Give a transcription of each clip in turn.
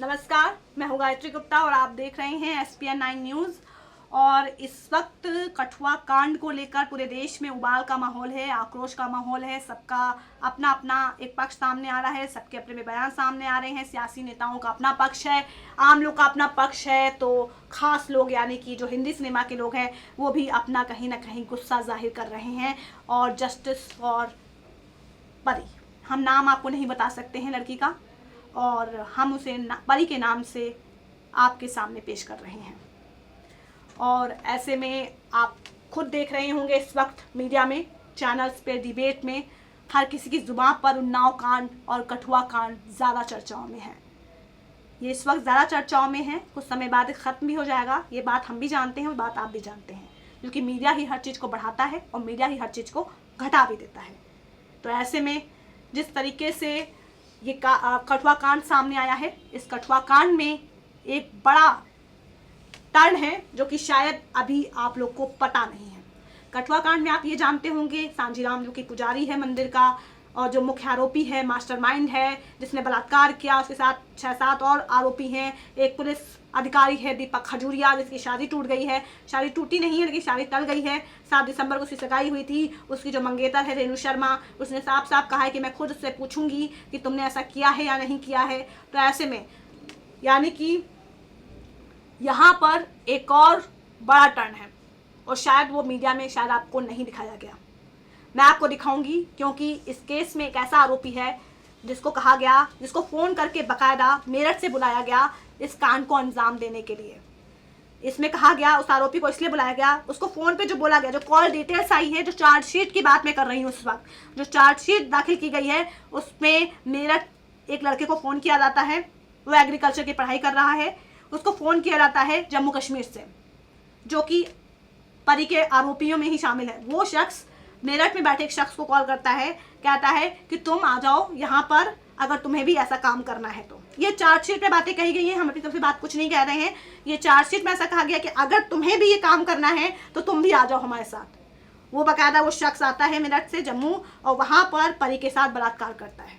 नमस्कार, मैं हूँ गायत्री गुप्ता और आप देख रहे हैं SPN9 न्यूज़। और इस वक्त कठुआ कांड को लेकर पूरे देश में उबाल का माहौल है, आक्रोश का माहौल है। सबका अपना अपना एक पक्ष सामने आ रहा है, सबके अपने में बयान सामने आ रहे हैं। सियासी नेताओं का अपना पक्ष है, आम लोग का अपना पक्ष है, तो ख़ास लोग यानी कि जो हिंदी सिनेमा के लोग हैं वो भी अपना कहीं ना कहीं गुस्सा जाहिर कर रहे हैं। और जस्टिस फॉर परी, हम नाम आपको नहीं बता सकते हैं लड़की का, और हम उसे परी के नाम से आपके सामने पेश कर रहे हैं। और ऐसे में आप खुद देख रहे होंगे इस वक्त मीडिया में, चैनल्स पे, डिबेट में हर किसी की ज़ुबान पर उन्नाव कांड और कठुआ कांड ज़्यादा चर्चाओं में है। ये इस वक्त ज़्यादा चर्चाओं में है, कुछ समय बाद ख़त्म भी हो जाएगा। ये बात हम भी जानते हैं और बात आप भी जानते हैं, क्योंकि मीडिया ही हर चीज़ को बढ़ाता है और मीडिया ही हर चीज़ को घटा भी देता है। तो ऐसे में जिस तरीके से ये कठुआ कांड सामने आया है, इस कठुआ कांड में एक बड़ा टर्न है जो कि शायद अभी आप लोग को पता नहीं है। कठुआ कांड में आप ये जानते होंगे, सांजीराम जो कि पुजारी है मंदिर का और जो मुख्य आरोपी है, मास्टरमाइंड है, जिसने बलात्कार किया, उसके साथ 6-7 और आरोपी हैं। एक पुलिस अधिकारी है दीपक खजूरिया, जिसकी शादी टूट गई है। शादी टूटी नहीं है लेकिन शादी टल गई है। 7 दिसंबर को उसकी सगाई हुई थी। उसकी जो मंगेतर है रेणु शर्मा, उसने साफ साफ कहा है कि मैं खुद उससे पूछूंगी कि तुमने ऐसा किया है या नहीं किया है। तो ऐसे में यानी कि यहाँ पर एक और बड़ा टर्न है और शायद वो मीडिया में शायद आपको नहीं दिखाया गया। मैं आपको दिखाऊंगी, क्योंकि इस केस में एक ऐसा आरोपी है जिसको कहा गया, जिसको फ़ोन करके बाकायदा मेरठ से बुलाया गया इस कांड को अंजाम देने के लिए। इसमें कहा गया, उस आरोपी को इसलिए बुलाया गया, उसको फ़ोन पे जो बोला गया, जो कॉल डिटेल्स आई है, जो चार्जशीट की बात मैं कर रही हूँ उस वक्त, जो चार्जशीट दाखिल की गई है उसमें मेरठ एक लड़के को फ़ोन किया जाता है, वो एग्रीकल्चर की पढ़ाई कर रहा है। उसको फ़ोन किया जाता है जम्मू कश्मीर से, जो कि परी के आरोपियों में ही शामिल है। वो शख्स मेरठ में बैठे एक शख्स को कॉल करता है, कहता है कि तुम आ जाओ यहाँ पर अगर तुम्हें भी ऐसा काम करना है तो। ये चार्जशीट में बातें कही गई हैं, हम अपनी तरफ से बात कुछ नहीं कह रहे हैं। ये चार्जशीट में ऐसा कहा गया कि अगर तुम्हें भी ये काम करना है तो तुम भी आ जाओ हमारे साथ। वो बाकायदा वो शख्स आता है मेरठ से जम्मू और वहाँ पर परी के साथ बलात्कार करता है।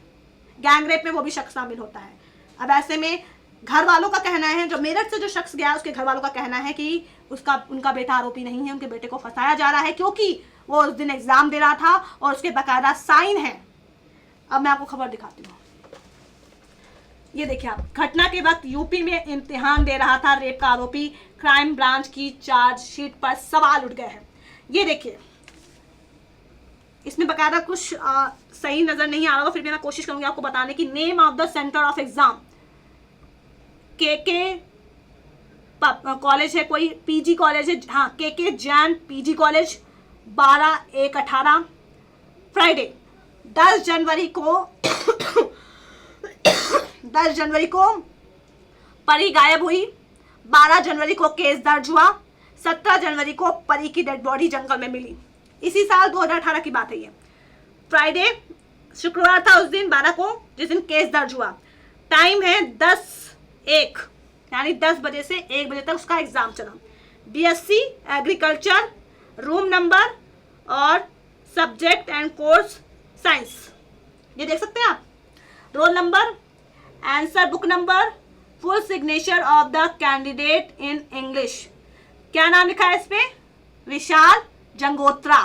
गैंगरेप में वो भी शख्स शामिल होता है। अब ऐसे में घर वालों का कहना है, जो मेरठ से जो शख्स गया उसके घर वालों का कहना है कि उनका बेटा आरोपी नहीं है, उनके बेटे को फंसाया जा रहा है, क्योंकि वो उस दिन एग्जाम दे रहा था और उसके बाकायदा साइन है। अब मैं आपको खबर दिखाती हूँ। ये देखिए आप, घटना के वक्त यूपी में इम्तिहान दे रहा था रेप का आरोपी, क्राइम ब्रांच की चार्जशीट पर सवाल उठ गए हैं। ये देखिए, इसमें बाकायदा कुछ सही नजर नहीं आ रहा होगा, फिर भी मैं कोशिश करूंगी आपको बताने की। Name of the centre of exam के कॉलेज है, कोई पीजी कॉलेज है, हाँ के जैन पीजी कॉलेज, 12/1/18 फ्राइडे 10 जनवरी को 10 जनवरी को परी गायब हुई। 12 जनवरी को केस दर्ज हुआ। 17 जनवरी को परी की डेड बॉडी जंगल में मिली। इसी साल 2018 की बात है ये। फ्राइडे शुक्रवार था उस दिन 12 को, जिस दिन केस दर्ज हुआ। टाइम है 10:01 यानी 10 बजे से 1 बजे तक उसका एग्जाम चला। BSc एग्रीकल्चर, रूम नंबर और सब्जेक्ट एंड कोर्स साइंस, ये देख सकते हैं आप। Roll number, answer book number, full signature of the candidate in English. क्या नाम लिखा है इस पे? विशाल जंगोत्रा।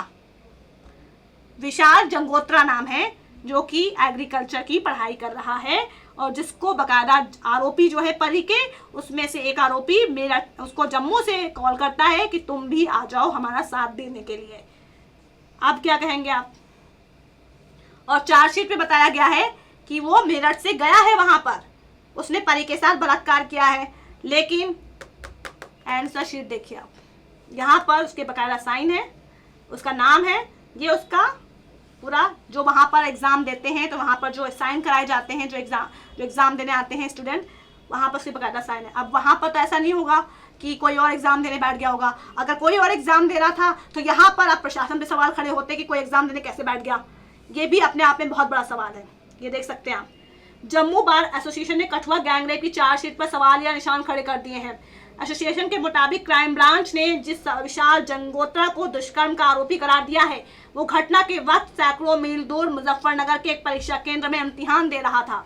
विशाल जंगोत्रा नाम है, जो कि एग्रीकल्चर की पढ़ाई कर रहा है और जिसको बकायदा आरोपी जो है परी के, उसमें से एक आरोपी मेरा उसको जम्मू से कॉल करता है कि तुम भी आ जाओ हमारा साथ देने के लिए। अब क्या कहेंगे आप? और चार्जशीट में बताया गया है कि वो मेरठ से गया है, वहां पर उसने परी के साथ बलात्कार किया है। लेकिन आंसर शीट देखिए आप, यहाँ पर उसके बकायदा साइन है, उसका नाम है, ये उसका पूरा जो वहाँ पर एग्ज़ाम देते हैं, तो वहाँ पर जो साइन कराए जाते हैं, जो एग्ज़ाम देने आते हैं स्टूडेंट, वहाँ पर उसकी बकायदा साइन है। अब वहाँ पर तो ऐसा नहीं होगा कि कोई और एग्ज़ाम देने बैठ गया होगा। अगर कोई और एग्ज़ाम दे रहा था तो यहाँ पर अब प्रशासन पे सवाल खड़े होते कि कोई एग्ज़ाम देने कैसे बैठ गया। ये भी अपने आप में बहुत बड़ा सवाल है। ये देख सकते हैं आप, जम्मू बार एसोसिएशन ने कठुआ गैंगरेप की चार्जशीट पर सवाल या निशान खड़े कर दिए हैं। एसोसिएशन के मुताबिक क्राइम ब्रांच ने जिस विशाल जंगोत्रा को दुष्कर्म का आरोपी करार दिया है, वो घटना के वक्त सैकड़ों मील दूर मुजफ्फरनगर के एक परीक्षा केंद्र में इम्तिहान दे रहा था।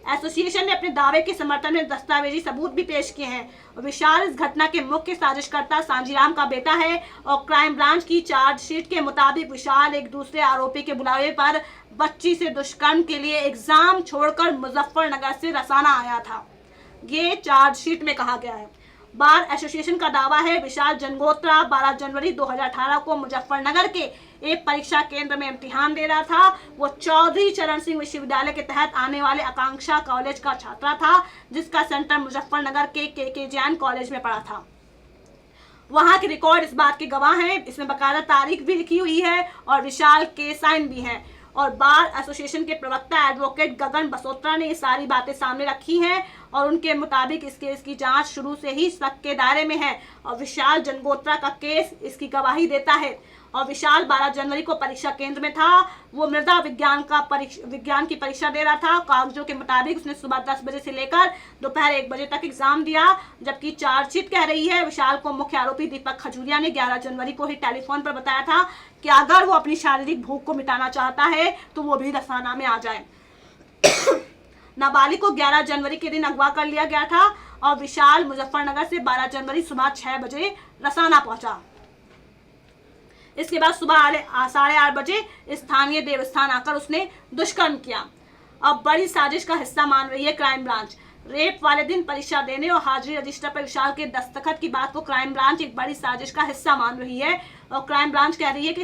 एसोसिएशन ने अपने दावे के समर्थन में दस्तावेजी सबूत भी पेश किए हैं। विशाल इस घटना के मुख्य साजिशकर्ता सांजीराम का बेटा है और क्राइम ब्रांच की चार्जशीट के मुताबिक विशाल एक दूसरे आरोपी के बुलावे पर बच्ची से दुष्कर्म के लिए एग्जाम छोड़कर मुजफ्फरनगर से रसाना आया था, ये चार्जशीट में कहा गया है। बार एसोसिएशन का दावा है विशाल जंगोत्रा 12 जनवरी 2018 को मुजफ्फरनगर के एक परीक्षा केंद्र में इम्तिहान दे रहा था। वो चौधरी चरण सिंह विश्वविद्यालय के तहत आने वाले आकांक्षा कॉलेज का छात्रा था, जिसका सेंटर मुजफ्फरनगर के जैन कॉलेज में पड़ा था। वहां के रिकॉर्ड इस बात के गवाह हैं, इसमें बाकायदा तारीख भी लिखी हुई है और विशाल के साइन भी हैं। और बार एसोसिएशन के प्रवक्ता एडवोकेट गगन बसोत्रा ने ये सारी बातें सामने रखी हैं और उनके मुताबिक इस केस की जांच शुरू से ही शक के दायरे में है और विशाल जंगोत्रा का केस इसकी गवाही देता है। और विशाल 12 जनवरी को परीक्षा केंद्र में था। वो मृदा विज्ञान की परीक्षा दे रहा था। कागजों के मुताबिक उसने सुबह 10 बजे से लेकर दोपहर 1 बजे तक एग्जाम दिया, जबकि चार्जशीट कह रही है विशाल को मुख्य आरोपी दीपक खजूरिया ने 11 जनवरी को ही टेलीफोन पर बताया था कि अगर वो अपनी शारीरिक भूख को मिटाना चाहता है तो वो भी रसाना में आ जाए। नाबालिग को 11 जनवरी के दिन अगवा कर लिया गया था और विशाल मुजफ्फरनगर से 12 जनवरी सुबह 6 बजे रसाना पहुंचा। इसके बाद सुबह 8:30 बजे स्थानीय देवस्थान आकर उसने दुष्कर्म किया। अब बड़ी साजिश का हिस्सा मान रही है क्राइम ब्रांच। रेप वाले दिन परीक्षा देने और हाजिरी रजिस्टर पर विशाल के दस्तखत की बात को क्राइम ब्रांच एक बड़ी साजिश का हिस्सा मान रही है और क्राइम ब्रांच कह रही है कि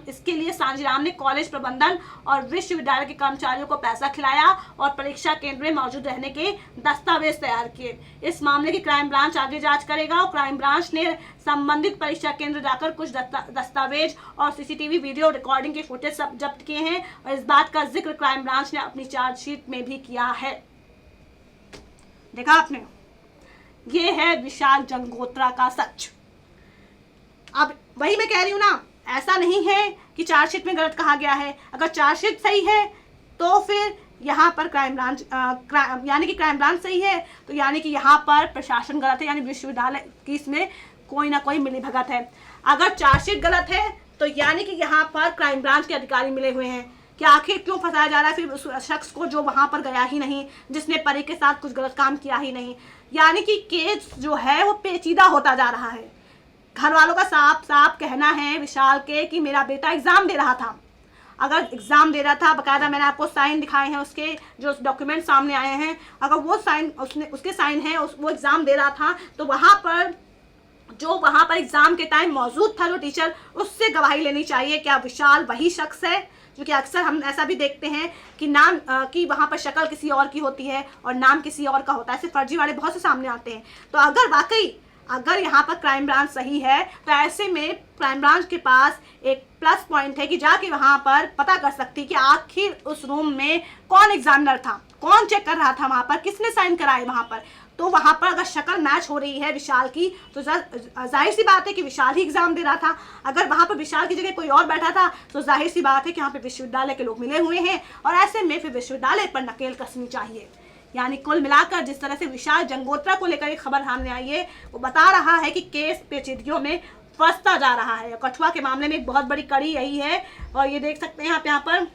इसके लिए सांजीराम ने कॉलेज प्रबंधन और विश्वविद्यालय के कर्मचारियों को पैसा खिलाया और परीक्षा केंद्र में मौजूद रहने के दस्तावेज तैयार किए। इस मामले की क्राइम ब्रांच आगे जांच करेगा और क्राइम ब्रांच ने संबंधित परीक्षा केंद्र जाकर कुछ दस्तावेज और सीसीटीवी वीडियो रिकॉर्डिंग के फुटेज सब जब्त किए हैं और इस बात का जिक्र क्राइम ब्रांच ने अपनी चार्जशीट में भी किया है। देखा आपने, ये है विशाल जंगोत्रा का सच। अब वही मैं कह रही हूँ ना, ऐसा नहीं है कि चार्जशीट में गलत कहा गया है। अगर चार्जशीट सही है तो फिर यहाँ पर क्राइम ब्रांच यानी कि क्राइम ब्रांच सही है, तो यानी कि यहाँ पर प्रशासन गलत है, यानी विश्वविद्यालय की इसमें कोई ना कोई मिली भगत है। अगर चार्जशीट गलत है तो यानी कि यहाँ पर क्राइम ब्रांच के अधिकारी मिले हुए हैं कि आखिर क्यों फंसाया जा रहा है फिर उस शख्स को जो वहाँ पर गया ही नहीं, जिसने परी के साथ कुछ गलत काम किया ही नहीं। यानी कि केस जो है वो पेचीदा होता जा रहा है। घर वालों का साफ साफ कहना है विशाल के कि मेरा बेटा एग्ज़ाम दे रहा था। अगर एग्ज़ाम दे रहा था, बाकायदा मैंने आपको साइन दिखाए हैं, उसके जो डॉक्यूमेंट सामने आए हैं, अगर वो साइन उसके साइन हैं, वो एग्ज़ाम दे रहा था तो वहाँ पर एग्ज़ाम के टाइम मौजूद था जो टीचर, उससे गवाही लेनी चाहिए। क्या विशाल वही शख्स है? क्योंकि अक्सर हम ऐसा भी देखते हैं कि नाम कि वहाँ पर शक्ल किसी और की होती है और नाम किसी और का होता है, ऐसे फर्जी वाले बहुत से सामने आते हैं। तो अगर यहाँ पर क्राइम ब्रांच सही है तो ऐसे में क्राइम ब्रांच के पास एक प्लस पॉइंट है कि जाके वहाँ पर पता कर सकती कि आखिर उस रूम में कौन एग्जामिनर था, कौन चेक कर रहा था, वहाँ पर किसने साइन कराए वहाँ पर। तो वहाँ पर अगर शक्ल मैच हो रही है विशाल की तो जाहिर सी बात है कि विशाल ही एग्जाम दे रहा था। अगर वहाँ पर विशाल की जगह कोई और बैठा था तो जाहिर सी बात है कि यहाँ पे विश्वविद्यालय के लोग मिले हुए हैं और ऐसे में फिर विश्वविद्यालय पर नकेल कसनी चाहिए। यानी कुल मिलाकर जिस तरह से विशाल जंगोत्रा को लेकर एक खबर सामने आई है वो बता रहा है कि केस पेचीदगियों में फंसता जा रहा है। कठुआ के मामले में एक बहुत बड़ी कड़ी यही है और ये देख सकते हैं आप यहाँ पर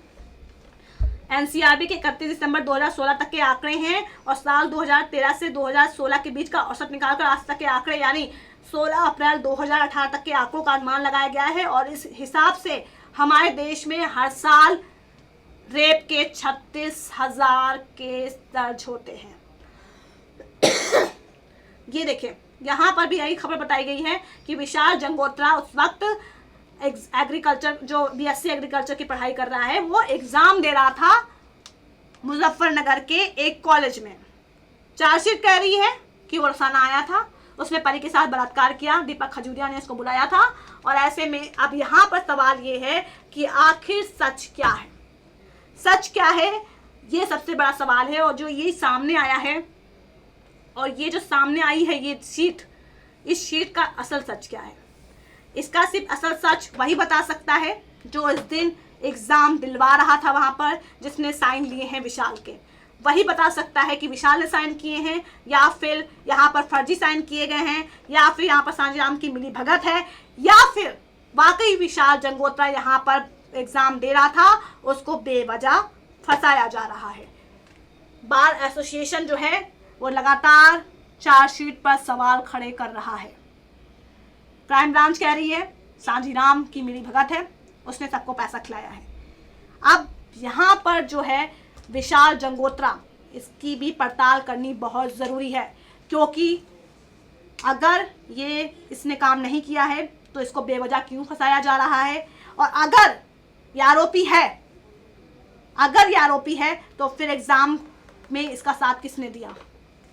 एनसीआरबी के 31 दिसंबर 2016 तक के आंकड़े हैं और साल 2013 से 2016 के बीच का औसत निकालकर आज तक के आंकड़े यानी 16 अप्रैल 2018 तक के आंकड़ों का अनुमान लगाया गया है। और इस हिसाब से हमारे देश में हर साल रेप के 36,000 केस दर्ज होते हैं। ये देखिए, यहाँ पर भी यही खबर बताई गई है कि विशाल जंगोत्रा उस वक्त एग्रीकल्चर जो बीएससी एग्रीकल्चर की पढ़ाई कर रहा है वो एग्जाम दे रहा था मुजफ्फरनगर के एक कॉलेज में। चार्जशीट कह रही है कि वो रसाना आया था, उसने परी के साथ बलात्कार किया, दीपक खजूरिया ने उसको बुलाया था। और ऐसे में अब यहाँ पर सवाल ये है कि आखिर सच क्या है? सच क्या है, ये सबसे बड़ा सवाल है। और जो ये सामने आया है और ये जो सामने आई है ये शीट, इस शीट का असल सच क्या है? इसका सिर्फ असल सच वही बता सकता है जो इस दिन एग्ज़ाम दिलवा रहा था वहाँ पर, जिसने साइन लिए हैं विशाल के। वही बता सकता है कि विशाल ने साइन किए हैं या फिर यहाँ पर फर्जी साइन किए गए हैं या फिर यहाँ पर सांजीराम की मिली भगत है या फिर वाकई विशाल जंगोत्रा यहाँ पर एग्ज़ाम दे रहा था, उसको बेवजह फंसाया जा रहा है। बार एसोसिएशन जो है वो लगातार चार्जशीट पर सवाल खड़े कर रहा है। क्राइम ब्रांच कह रही है सांझीराम की मिली भगत है, उसने सबको पैसा खिलाया है। अब यहाँ पर जो है विशाल जंगोत्रा, इसकी भी पड़ताल करनी बहुत ज़रूरी है, क्योंकि अगर इसने काम नहीं किया है तो इसको बेवजह क्यों फंसाया जा रहा है, और अगर ये आरोपी है तो फिर एग्ज़ाम में इसका साथ किसने दिया।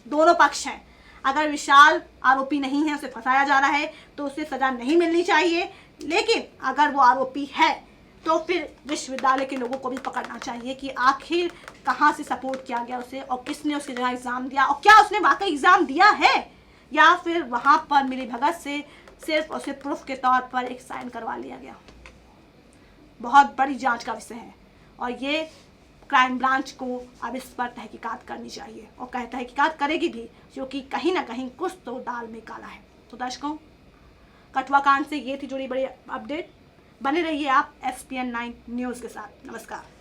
दोनों पक्ष हैं। अगर विशाल आरोपी नहीं है, उसे फंसाया जा रहा है, तो उसे सज़ा नहीं मिलनी चाहिए, लेकिन अगर वो आरोपी है तो फिर विश्वविद्यालय के लोगों को भी पकड़ना चाहिए कि आखिर कहाँ से सपोर्ट किया गया उसे, और किसने उसकी जगह एग्ज़ाम दिया, और क्या उसने वाकई एग्ज़ाम दिया है, या फिर वहाँ पर मिली भगत से सिर्फ उसे प्रूफ के तौर पर एक साइन करवा लिया गया। बहुत बड़ी जांच का विषय है, और ये क्राइम ब्रांच को अब इस पर तहकीकात करनी चाहिए, और तहकीकात करेगी भी, क्योंकि कहीं ना कहीं कुछ तो दाल में काला है। तो दर्शकों, कठुआ कांड से ये थी जुड़ी बड़ी अपडेट। बने रहिए आप SPN9 न्यूज़ के साथ। नमस्कार।